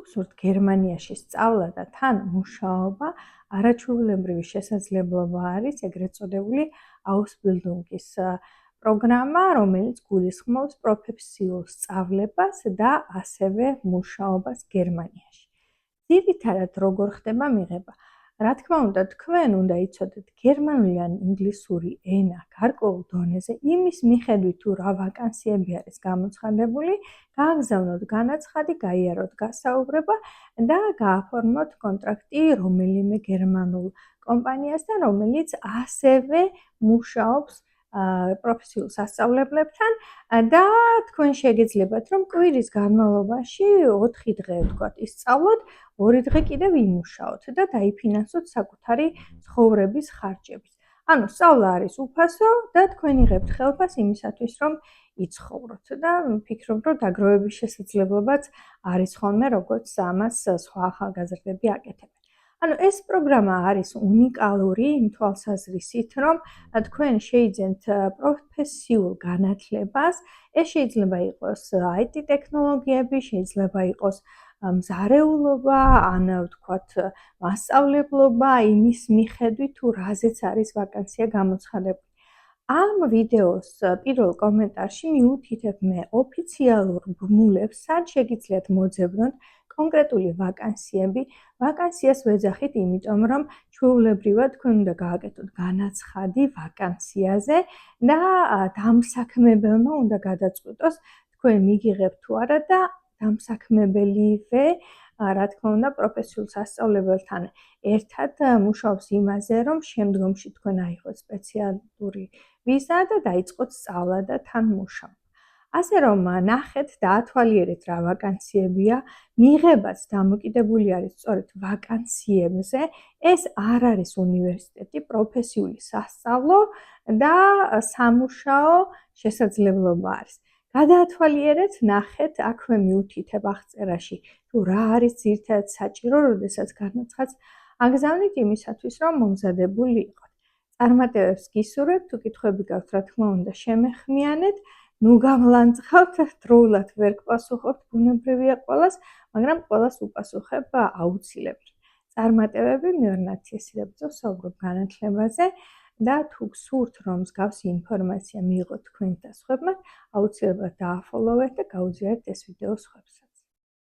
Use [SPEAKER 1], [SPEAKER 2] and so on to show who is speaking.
[SPEAKER 1] გსურთ გერმანიაში სწავლა და თან მუშაობა, არაჩვეულებრივი შესაძლებლობა არის ეგრეთ წოდებული Ausbildungის პროგრამა, რომელიც გულისხმობს პროფესიულ სწავლებას და ასევე მუშაობას გერმანიაში. ძირითადად როგორ ხდება მიღება? რა თქმა უნდა, თქვენ უნდა იცოდეთ გერმანული ან ინგლისური ენა გარკვეულ დონეზე, იმის მიხედვით თუ რა ვაკანსიები არის გამოცხადებული, გააგზავნოთ განაცხადი, გაიაროთ გასაუბრება და გააფორმოთ კონტრაქტი რომელიმე გერმანულ კომპანიასთან, რომელიც ასევე მუშაობს პროფესიულ სასწავლებლებთან და თქვენ შეგეძლებათ, რომ კვირის განმავლობაში 4 დღე ვთქვათ ისწავლოთ, 2 დღე კიდევ იმუშაოთ და დაიფინანსოთ საკუთარი ცხოვრების ხარჯები. ანუ სწავლა არის უფასო და თქვენ იღებთ ხელფას იმისათვის, რომ იცხოვროთ და ვფიქრობ, რომ დაგროვების შესაძლებლობაც არის ხოლმე, როგორც ამას სხვა ახალგაზრდები აკეთებენ. ანუ ეს პროგრამა არის უნიკალური იმ თვალსაზრისით, რომ თქვენ შეიძენთ პროფესიულ განათლებას, ეს შეიძლება იყოს IT ტექნოლოგიები, შეიძლება იყოს მზარეულობა, ან ვთქვათ, მასწავლებლობა, იმის მიხედვით თუ რაზეც არის ვაკანსია გამოცხადებული. ამ ვიდეოს პირველ კომენტარში მიუთითებ მე ოფიციალურ ბმულებს, სად შეგიძლიათ მოძებნოთ კონკრეტული ვაკანსიები. ვაკანსიას ვეძახით, იმიტომ რომ ჩვეულებრივად თქვენ უნდა გააკეთოთ განაცხადი ვაკანსიაზე და დამსაქმებელმა უნდა გადაწყვიტოს თქვენ მიგიღებთ თუ არა და დამსაქმებელივე, რა თქმა უნდა, პროფესიულ სასწავლებელთან ერთად მუშაობს იმაზე, რომ შემდგომში თქვენ აიღოთ სპეციალური ვიზა და დაიწყოთ სწავლა და თან მუშაობა. ასე რომ ნახეთ და ათვალიერეთ რა ვაკანსიებია, მიღებაც დამოკიდებული არის სწორედ ვაკანსიებზე, ეს არ არის უნივერსიტეტი, პროფესიული სასწავლო და სამუშაო შესაძლებლობა არის. გადაათვალიერეთ, ნახეთ, აქვე მიუთითებ აღწერაში, თუ რა არის ძირითადად საჭირო, როდესაც განაცხადს აგზავნით იმისათვის, რომ მომზადებული იყოთ. წარმატებებს გისურვებთ, თუ კითხვები გაქვთ, რა თქმა უნდა, შემეხმიანეთ. ნუ გამლანძღავთ, დროულად ვერ გპასუხობთ, ბუნებრივია ყველას, მაგრამ ყველას უპასუხებ აუცილებლად. წარმატებები, მეორე ნათესიერებრძო საუბრობ განათლებაზე და თუ გსურთ, რომ მსგავსი ინფორმაცია მიიღოთ თქვენ და სხვებმა, აუცილებლად დააფოლოვეთ და გაუზიარეთ ეს ვიდეო სხვებსაც.